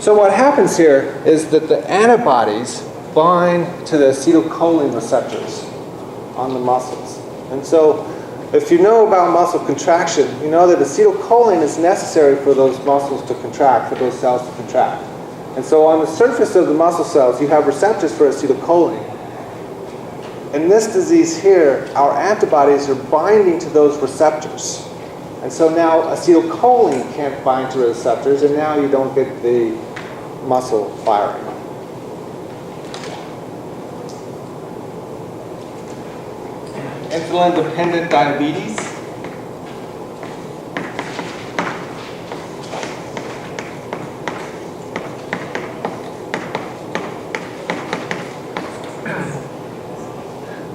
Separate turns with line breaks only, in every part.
So what happens here is that the antibodies bind to the acetylcholine receptors on the muscles. And so if you know about muscle contraction, you know that acetylcholine is necessary for those muscles to contract, for those cells to contract. And so on the surface of the muscle cells, you have receptors for acetylcholine. In this disease here, our antibodies are binding to those receptors. And so now acetylcholine can't bind to receptors, and now you don't get the muscle firing. Insulin-dependent diabetes.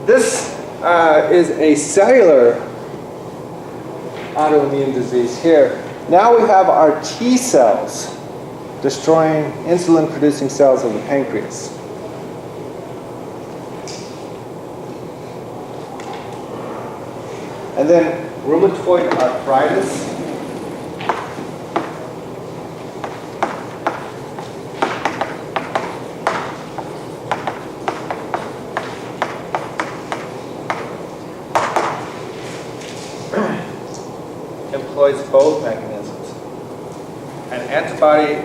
This is a cellular autoimmune disease here. Now we have our T cells destroying insulin-producing cells of the pancreas. And then rheumatoid arthritis. Employs both mechanisms, an antibody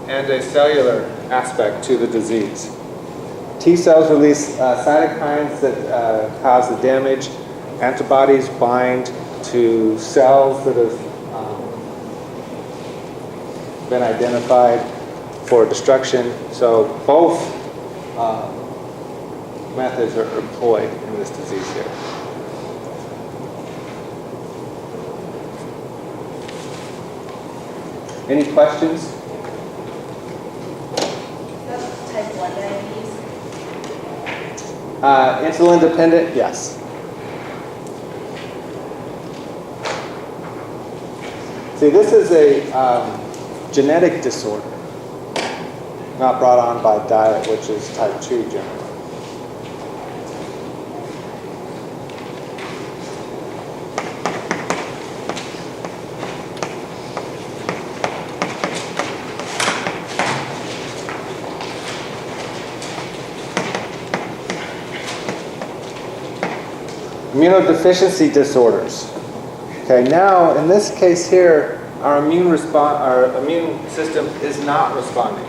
and a cellular aspect to the disease. T cells release cytokines that cause the damage. Antibodies bind to cells that have been identified for destruction. So both methods are employed in this disease here. Any questions?
That's type 1 diabetes?
Insulin dependent, yes. See, this is a genetic disorder, not brought on by diet, which is type 2 generally. Immunodeficiency disorders. Okay, now in this case here, our immune system is not responding.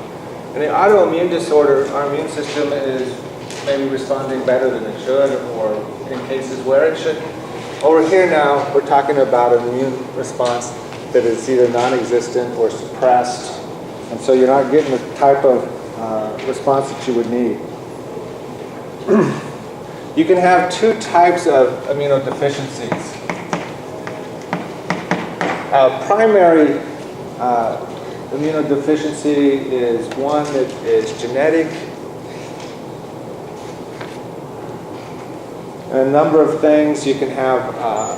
In the autoimmune disorder, our immune system is maybe responding better than it should, or in cases where it shouldn't. Over here now, we're talking about an immune response that is either non-existent or suppressed, and so you're not getting the type of response that you would need. You can have two types of immunodeficiencies. Primary immunodeficiency is one that is genetic. And a number of things. You can have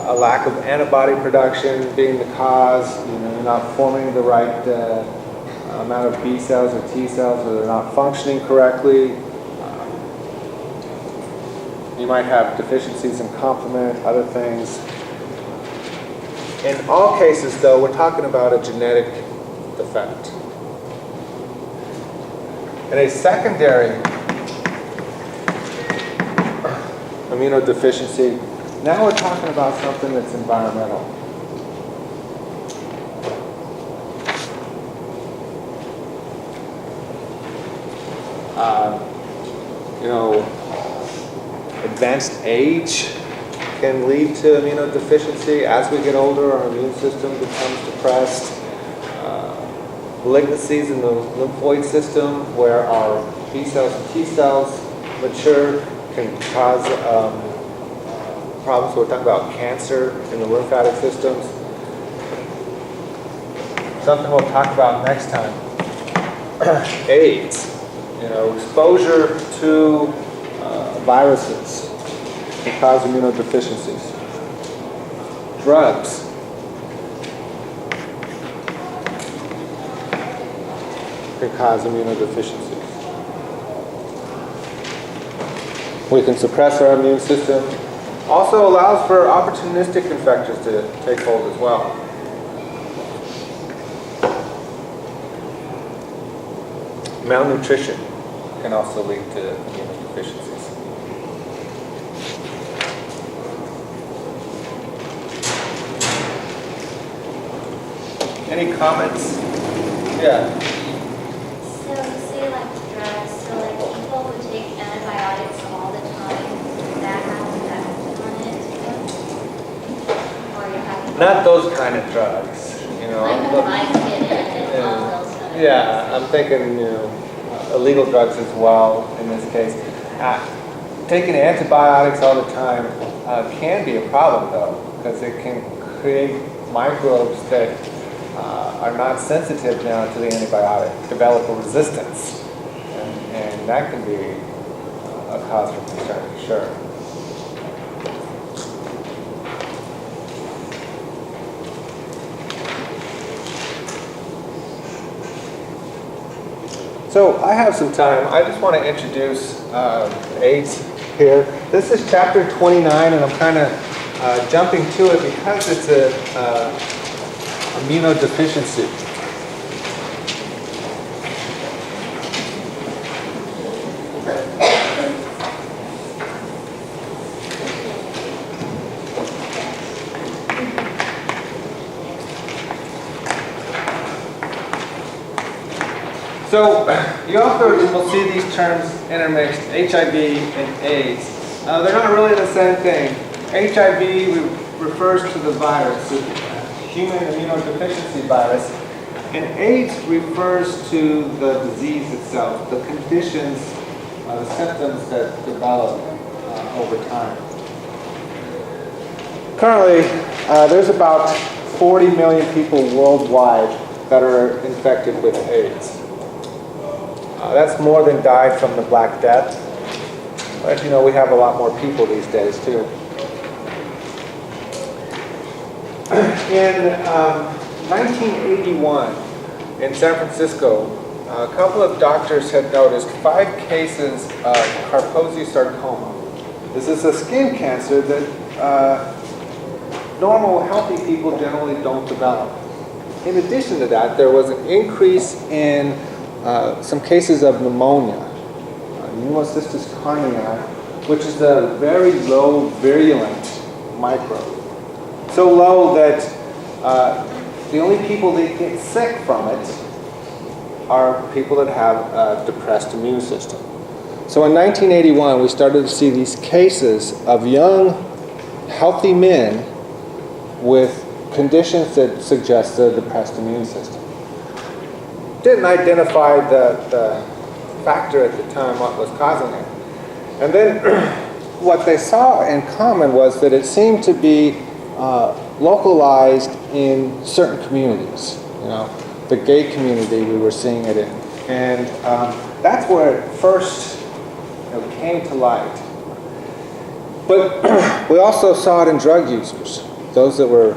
a lack of antibody production being the cause. You know, you're not forming the right amount of B cells or T cells, or they're not functioning correctly. You might have deficiencies in complement, other things. In all cases, though, we're talking about a genetic defect. And a secondary immunodeficiency, now we're talking about something that's environmental. Advanced age can lead to immunodeficiency. As we get older, our immune system becomes depressed. Malignancies in the lymphoid system, where our B cells and T cells mature, can cause problems. So we're talking about cancer in the lymphatic systems. Something we'll talk about next time. AIDS. Exposure to viruses can cause immunodeficiencies. Drugs. Can cause immunodeficiencies. We can suppress our immune system. Also allows for opportunistic infections to take hold as well. malnutrition can also lead to immunodeficiencies. Any comments? Yeah.
So you say like drugs, so like people who take antibiotics all the time, that has an effect on it? Or you're having
Not those kind of drugs,
like Vicodin and all those kind of
Yeah, I'm thinking, illegal drugs as well in this case. Taking antibiotics all the time can be a problem though, because it can create microbes that are not sensitive now to the antibiotic, develop a resistance, and that can be a cause for concern for sure. So I have some time. I just want to introduce AIDS here. This is chapter 29, and I'm kind of jumping to it because it's a immunodeficiency. So you also will see these terms intermixed, HIV and AIDS. They're not really the same thing. HIV refers to the virus, the human immunodeficiency virus, and AIDS refers to the disease itself, the conditions, the symptoms that develop over time. Currently, there's about 40 million people worldwide that are infected with AIDS. That's more than died from the Black Death. But we have a lot more people these days too. In 1981, in San Francisco, a couple of doctors had noticed 5 cases of Kaposi sarcoma. This is a skin cancer that normal, healthy people generally don't develop. In addition to that, there was an increase in some cases of pneumonia, pneumocystis carnii, which is a very low virulent microbe. So low that the only people that get sick from it are people that have a depressed immune system. So in 1981, we started to see these cases of young, healthy men with conditions that suggest a depressed immune system. Didn't identify the factor at the time, what was causing it. And then what they saw in common was that it seemed to be localized in certain communities. The gay community, we were seeing it in. And that's where it first came to light. But we also saw it in drug users, those that were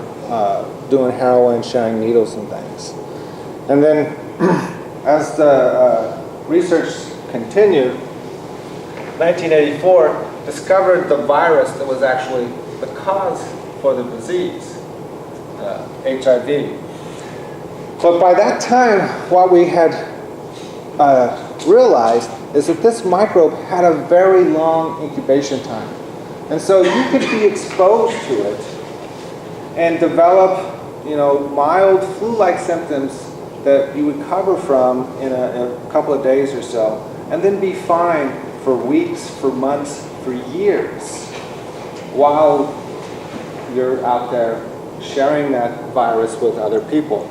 doing heroin, sharing needles and things. And then as the research continued, 1984 discovered the virus that was actually the cause for the disease, HIV. But by that time, what we had realized is that this microbe had a very long incubation time. And so you could be exposed to it and develop, mild flu-like symptoms that you would recover from in a couple of days or so, and then be fine for weeks, for months, for years, while you're out there sharing that virus with other people.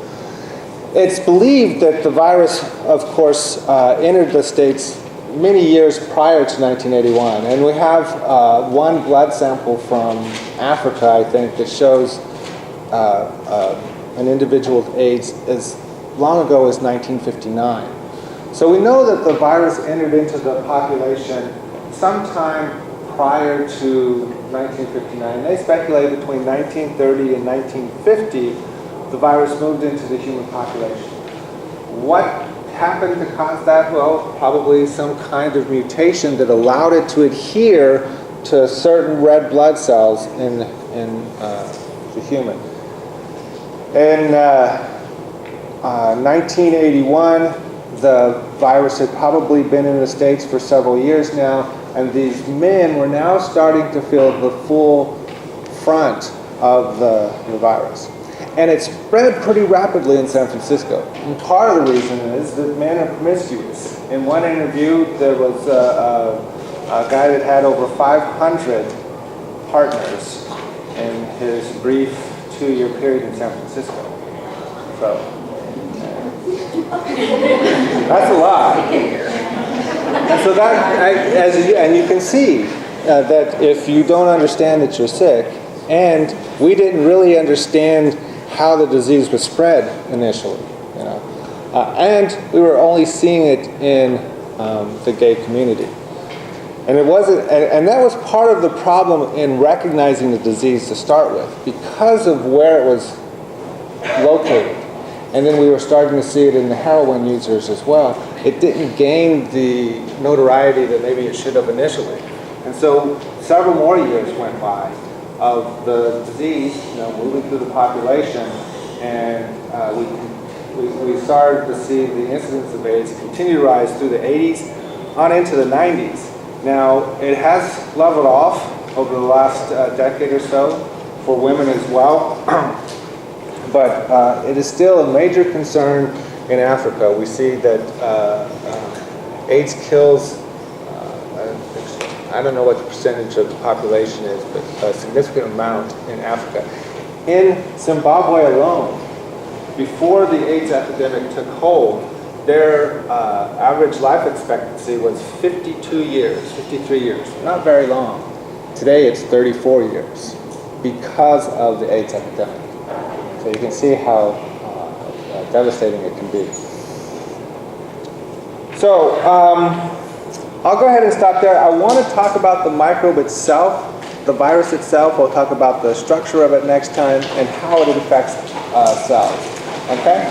It's believed that the virus, of course, entered the States many years prior to 1981, and we have one blood sample from Africa, I think, that shows an individual with AIDS as long ago as 1959. So we know that the virus entered into the population sometime prior to 1959. They speculate between 1930 and 1950, the virus moved into the human population. What happened to cause that? Well, probably some kind of mutation that allowed it to adhere to certain red blood cells in the human. In 1981, the virus had probably been in the States for several years now, and these men were now starting to feel the full front of the virus. And it spread pretty rapidly in San Francisco. And part of the reason is that men are promiscuous. In one interview, there was a guy that had over 500 partners in his brief 2-year period in San Francisco. So, that's a lot. So and you can see that if you don't understand that you're sick, and we didn't really understand how the disease was spread initially, and we were only seeing it in the gay community. And it wasn't, and that was part of the problem in recognizing the disease to start with, because of where it was located. And then we were starting to see it in the heroin users as well. It didn't gain the notoriety that maybe it should have initially. And so several more years went by of the disease, moving through the population, and we started to see the incidence of AIDS continue to rise through the 80s on into the 90s. Now, it has leveled off over the last decade or so for women as well, but it is still a major concern in Africa. We see that AIDS kills, I don't know what the percentage of the population is, but a significant amount in Africa. In Zimbabwe alone, before the AIDS epidemic took hold, their average life expectancy was 52 years, 53 years. Not very long. Today it's 34 years because of the AIDS epidemic. So you can see how devastating it can be. So I'll go ahead and stop there. I want to talk about the microbe itself, the virus itself. We'll talk about the structure of it next time and how it infects cells. Okay?